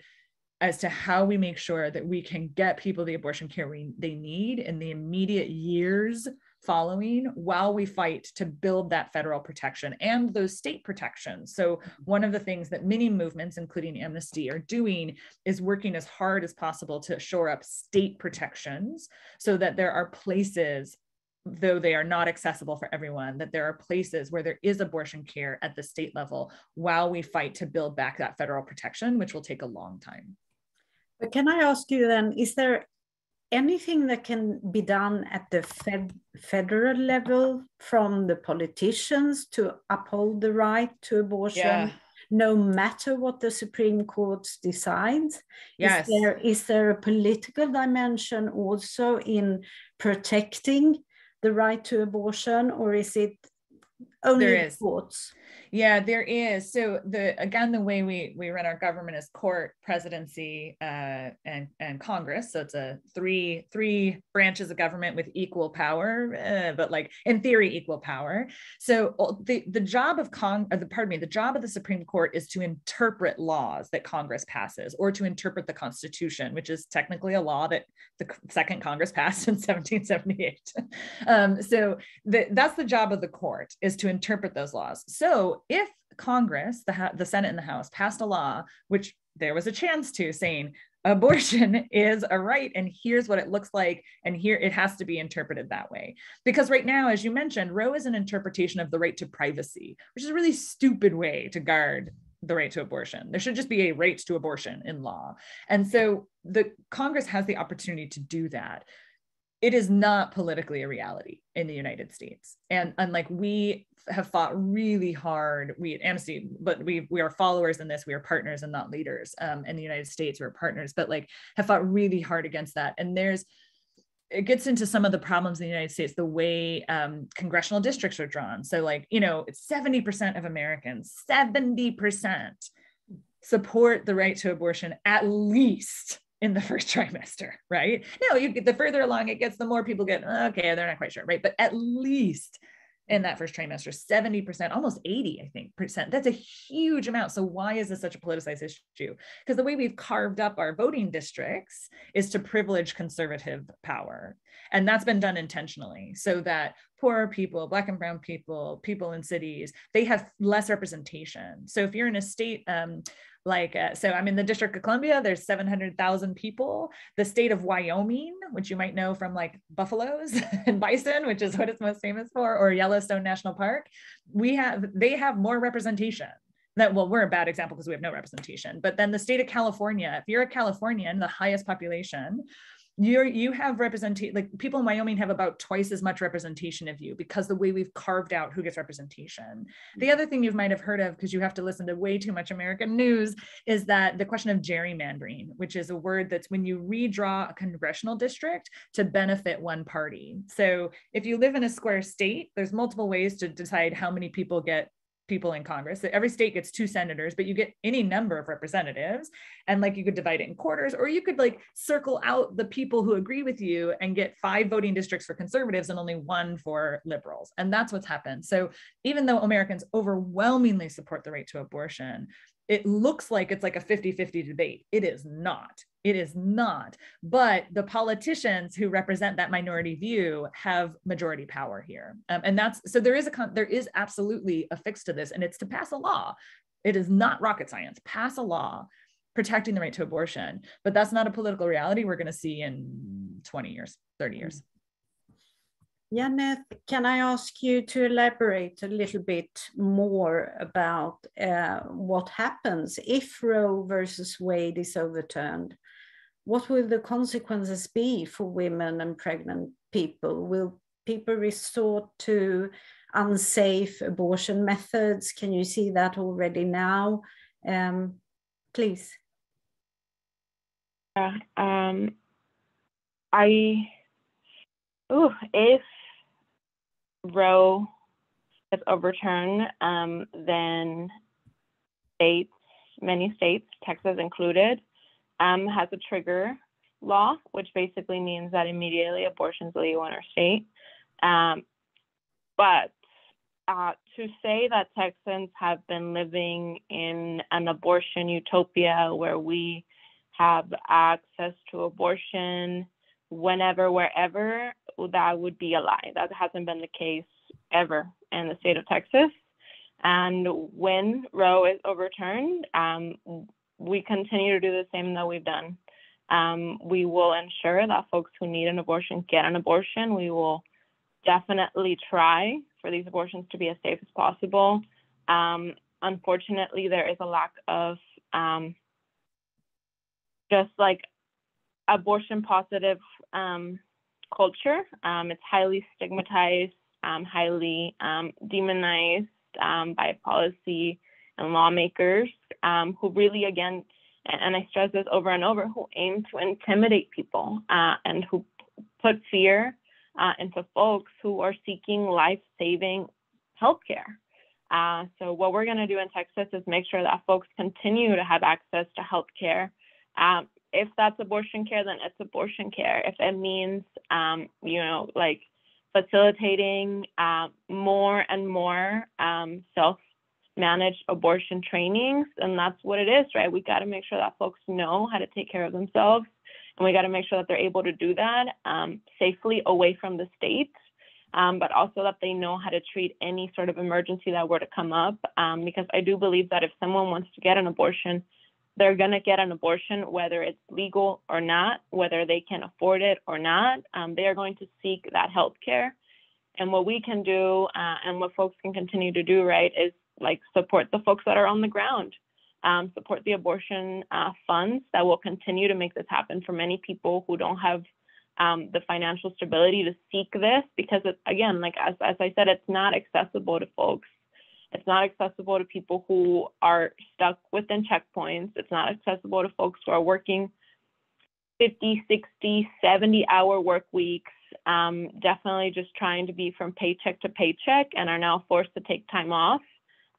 as to how we make sure that we can get people the abortion care they need in the immediate years following, while we fight to build that federal protection and those state protections. So one of the things that many movements, including Amnesty, are doing is working as hard as possible to shore up state protections so that there are places, though they are not accessible for everyone, that there are places where there is abortion care at the state level while we fight to build back that federal protection, which will take a long time. But can I ask you then, is there anything that can be done at the federal level from the politicians to uphold the right to abortion, no matter what the Supreme Court decides? Yes. Is there a political dimension also in protecting the right to abortion, or is it only There is. courts? Yeah, there is. So the way we run our government is court, presidency, and Congress. So it's a three branches of government with equal power, but like in theory equal power. So the job of the job of the Supreme Court is to interpret laws that Congress passes, or to interpret the Constitution, which is technically a law that the Second Congress passed in 1778. So that's the job of the court, is to interpret those laws. So if Congress, the Senate and the House, passed a law, which there was a chance to, saying abortion is a right and here's what it looks like, and here it has to be interpreted that way. Because right now, as you mentioned, Roe is an interpretation of the right to privacy, which is a really stupid way to guard the right to abortion. There should just be a right to abortion in law. And so the Congress has the opportunity to do that. It is not politically a reality in the United States. And unlike, we have fought really hard, we at Amnesty, but we are followers in this, we are partners and not leaders. In the United States, we're partners, but like have fought really hard against that. And it gets into some of the problems in the United States, the way congressional districts are drawn. So like, it's 70% of Americans, 70% support the right to abortion, at least in the first trimester, right? No, you get, the further along it gets, the more people get, okay, they're not quite sure, right? But at least in that first trimester, 70%, almost 80, I think, percent. That's a huge amount. So why is this such a politicized issue? Because the way we've carved up our voting districts is to privilege conservative power. And that's been done intentionally, so that poorer people, Black and brown people, people in cities, they have less representation. So if you're in a state, so I'm in the District of Columbia, there's 700,000 people. The state of Wyoming, which you might know from like buffaloes and bison, which is what it's most famous for, or Yellowstone National Park, they have more representation. We're a bad example because we have no representation. But then the state of California, if you're a Californian, the highest population, you have representation, like people in Wyoming have about twice as much representation of you, because the way we've carved out who gets representation. The other thing you might have heard of, because you have to listen to way too much American news, is that the question of gerrymandering, which is a word that's when you redraw a congressional district to benefit one party. So if you live in a square state, there's multiple ways to decide how many people get people in Congress. So every state gets 2 senators, but you get any number of representatives, and like you could divide it in quarters, or you could like circle out the people who agree with you and get 5 voting districts for conservatives and only 1 for liberals. And that's what's happened. So even though Americans overwhelmingly support the right to abortion, it looks like it's like a 50-50 debate. It is not. It is not. But the politicians who represent that minority view have majority power here. And so there is absolutely a fix to this, and it's to pass a law. It is not rocket science. Pass a law protecting the right to abortion. But that's not a political reality we're going to see in 20 years, 30 years. Janeth, can I ask you to elaborate a little bit more about what happens if Roe versus Wade is overturned? What will the consequences be for women and pregnant people? Will people resort to unsafe abortion methods? Can you see that already now? Please. If Roe is overturned, then many states, Texas included, has a trigger law, which basically means that immediately abortion is legal in our state. But to say that Texans have been living in an abortion utopia where we have access to abortion whenever, wherever, that would be a lie. That hasn't been the case ever in the state of Texas. And when Roe is overturned, we continue to do the same that we've done. We will ensure that folks who need an abortion get an abortion. We will definitely try for these abortions to be as safe as possible. Unfortunately, there is a lack of just like abortion positive culture. It's highly stigmatized, highly demonized by policy and lawmakers who really, again, and I stress this over and over, who aim to intimidate people and who put fear into folks who are seeking life-saving healthcare. So what we're going to do in Texas is make sure that folks continue to have access to healthcare. If that's abortion care, then it's abortion care. If it means, like facilitating more and more self-managed abortion trainings, and that's what it is, right? We got to make sure that folks know how to take care of themselves, and we got to make sure that they're able to do that safely away from the state, but also that they know how to treat any sort of emergency that were to come up, because I do believe that if someone wants to get an abortion, they're going to get an abortion, whether it's legal or not, whether they can afford it or not. They are going to seek that health care. And what we can do and what folks can continue to do, right, is like support the folks that are on the ground, support the abortion funds that will continue to make this happen for many people who don't have the financial stability to seek this, because it's, again, like as I said, it's not accessible to folks. It's not accessible to people who are stuck within checkpoints. It's not accessible to folks who are working 50, 60, 70-hour work weeks, definitely just trying to be from paycheck to paycheck and are now forced to take time off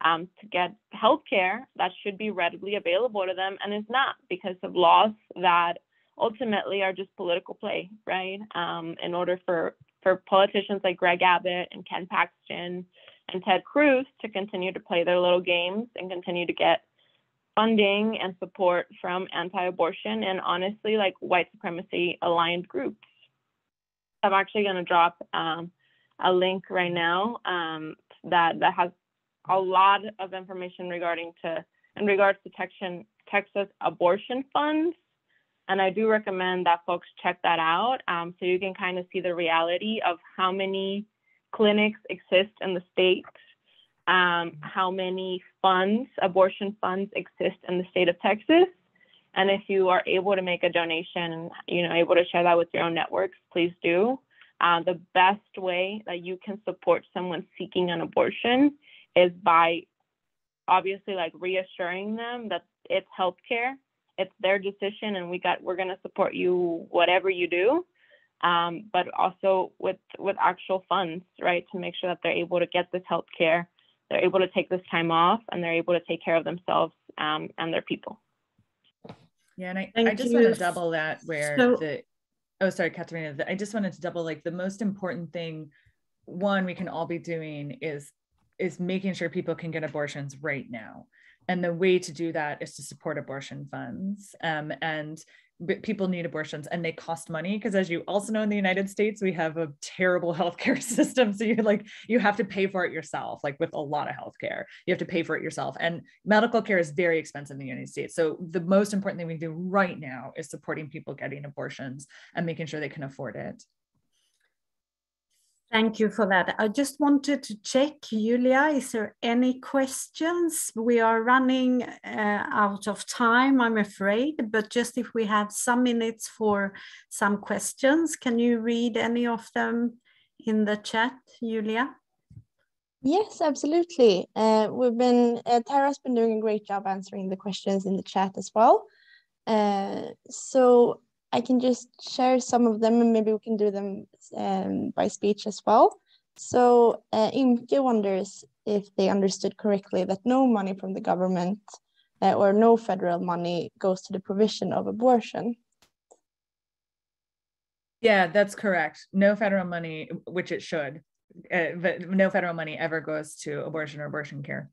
to get healthcare that should be readily available to them, and is not, because of laws that ultimately are just political play, right? In order for politicians like Greg Abbott and Ken Paxton and Ted Cruz to continue to play their little games and continue to get funding and support from anti-abortion and honestly, like white supremacy aligned groups. I'm actually going to drop a link right now that has a lot of information in regards to Texas abortion funds. And I do recommend that folks check that out so you can kind of see the reality of how many clinics exist in the state, how many abortion funds exist in the state of Texas. And if you are able to make a donation and able to share that with your own networks, please do. The best way that you can support someone seeking an abortion is by obviously like reassuring them that it's healthcare, it's their decision, and we're going to support you whatever you do. But also with actual funds, right, to make sure that they're able to get this health care, they're able to take this time off, and they're able to take care of themselves and their people. Yeah, and I just want to double that sorry, Katerina, I just wanted to double, like, the most important thing, one, we can all be doing is making sure people can get abortions right now. And the way to do that is to support abortion funds. And people need abortions and they cost money, because as you also know, in the United States, we have a terrible healthcare system. So you have to pay for it yourself, like with a lot of healthcare, you have to pay for it yourself. And medical care is very expensive in the United States. So the most important thing we do right now is supporting people getting abortions and making sure they can afford it. Thank you for that. I just wanted to check, Julia, is there any questions? We are running out of time, I'm afraid, but just if we have some minutes for some questions, can you read any of them in the chat, Julia? Yes, absolutely. Tara's been doing a great job answering the questions in the chat as well. So I can just share some of them and maybe we can do them by speech as well. So Imke wonders if they understood correctly that no money from the government or no federal money goes to the provision of abortion. Yeah, that's correct. No federal money, which it should, but no federal money ever goes to abortion or abortion care.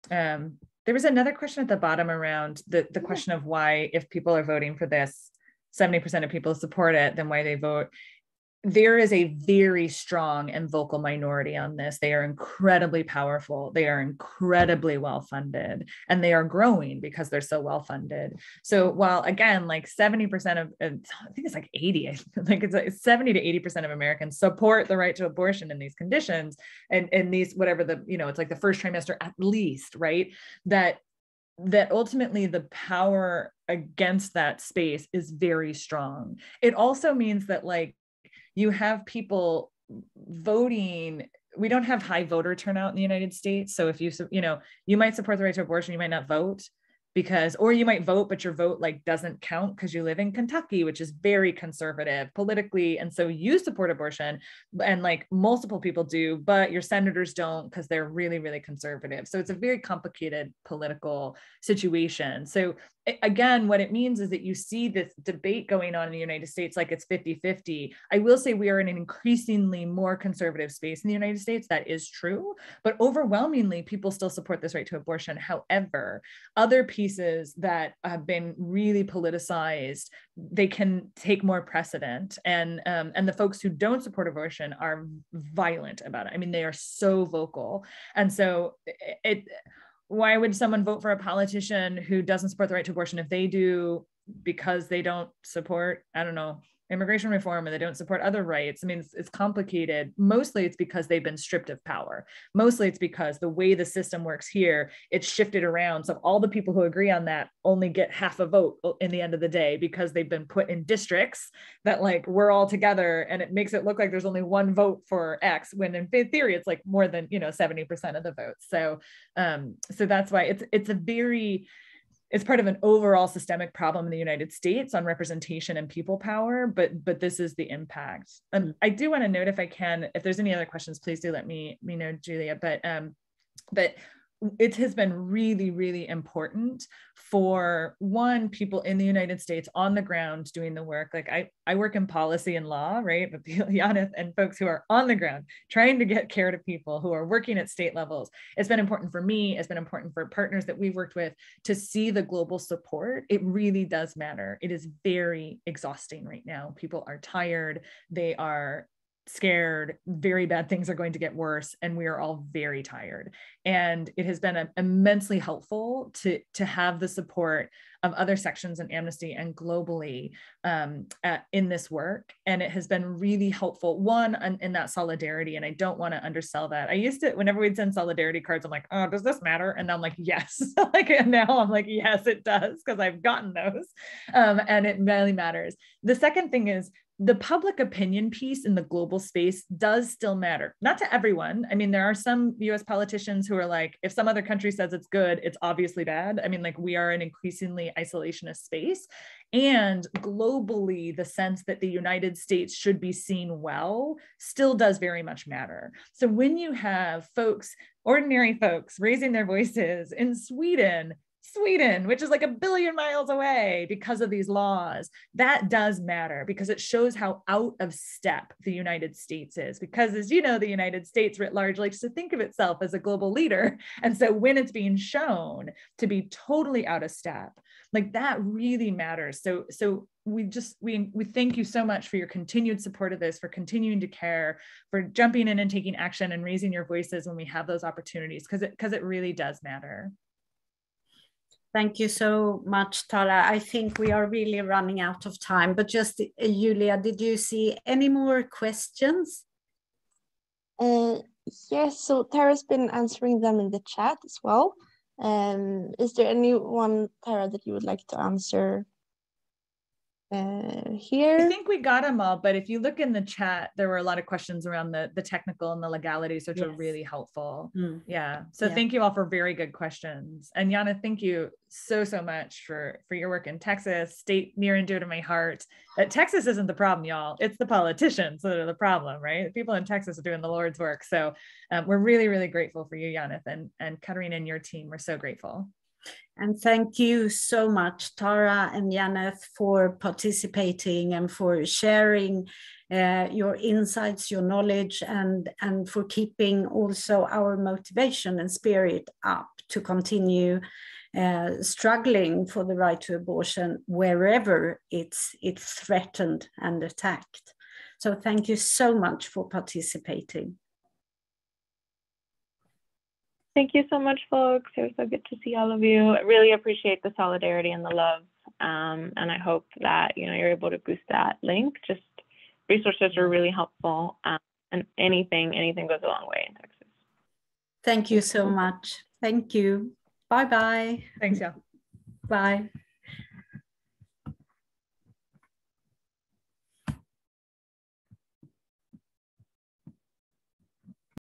There was another question at the bottom around the question of why, if people are voting for this, 70% of people support it, then why they vote. There is a very strong and vocal minority on this. They are incredibly powerful. They are incredibly well-funded, and they are growing because they're so well-funded. So while, again, like 70% of, I think it's like 80, like it's like 70 to 80% of Americans support the right to abortion in these conditions and these, whatever it's like the first trimester at least, right? That ultimately the power against that space is very strong. It also means that, like, you have people voting. We don't have high voter turnout in the United States. So if you might support the right to abortion, you might not vote. because, or you might vote, but your vote like doesn't count because you live in Kentucky, which is very conservative politically. And so you support abortion, and like multiple people do, but your senators don't because they're really, really conservative. So it's a very complicated political situation. So again, what it means is that you see this debate going on in the United States like it's 50-50. I will say we are in an increasingly more conservative space in the United States. That is true, but overwhelmingly people still support this right to abortion. However, other pieces that have been really politicized, they can take more precedent. And the folks who don't support abortion are violent about it. I mean, they are so vocal. And so why would someone vote for a politician who doesn't support the right to abortion if they do because they don't support, I don't know, immigration reform, and they don't support other rights? I mean, it's complicated. Mostly it's because they've been stripped of power. Mostly it's because the way the system works here, it's shifted around. So all the people who agree on that only get half a vote in the end of the day because they've been put in districts that like we're all together, and it makes it look like there's only one vote for X, when in theory it's like more than 70% of the votes. So that's why it's part of an overall systemic problem in the United States on representation and people power, but this is the impact. I do want to note, if I can, if there's any other questions, please do let me know, Julia. But it has been really, really important for people in the United States on the ground doing the work. Like I work in policy and law, right? But Janeth and folks who are on the ground trying to get care to people who are working at state levels. It's been important for me. It's been important for partners that we've worked with to see the global support. It really does matter. It is very exhausting right now. People are tired. They are scared. Very bad things are going to get worse, and we are all very tired. And it has been immensely helpful to have the support of other sections in Amnesty and globally in this work. And it has been really helpful, one, in that solidarity. And I don't want to undersell that. I used to, whenever we'd send solidarity cards, I'm like, oh, does this matter? And I'm like, yes. And now I'm like, yes, it does, because I've gotten those. And it really matters. The second thing is, the public opinion piece in the global space does still matter. Not to everyone. I mean, there are some US politicians who are like, if some other country says it's good, it's obviously bad. I mean, like, we are an increasingly isolationist space. And globally, the sense that the United States should be seen well still does very much matter. So when you have folks, ordinary folks, raising their voices in Sweden, which is like 1 billion miles away because of these laws, that does matter, because it shows how out of step the United States is. Because, as you know, the United States writ large likes to think of itself as a global leader. And so when it's being shown to be totally out of step, like, that really matters. So we thank you so much for your continued support of this, for continuing to care, for jumping in and taking action and raising your voices when we have those opportunities, because it really does matter. Thank you so much, Tara. I think we are really running out of time, but just Julia, did you see any more questions? Yes, so Tara's been answering them in the chat as well. Is there anyone, Tara, that you would like to answer here? I think we got them all, but if you look in the chat, there were a lot of questions around the technical and the legalities, which are really helpful. Yeah. So thank you all for very good questions. And Janeth, thank you so much for your work in Texas, state near and dear to my heart. Texas isn't the problem, y'all. It's the politicians that are the problem, right? The people in Texas are doing the Lord's work. So we're really, really grateful for you, Janeth, and Katarina and your team. We're so grateful. And thank you so much, Tara and Janeth, for participating and for sharing your insights, your knowledge, and for keeping also our motivation and spirit up to continue struggling for the right to abortion wherever it's threatened and attacked. So thank you so much for participating. Thank you so much, folks. It was so good to see all of you. I really appreciate the solidarity and the love. And I hope that, you're able to boost that link. Just resources are really helpful. And anything goes a long way in Texas. Thank you so much. Thank you. Bye-bye. Thanks, y'all. Bye.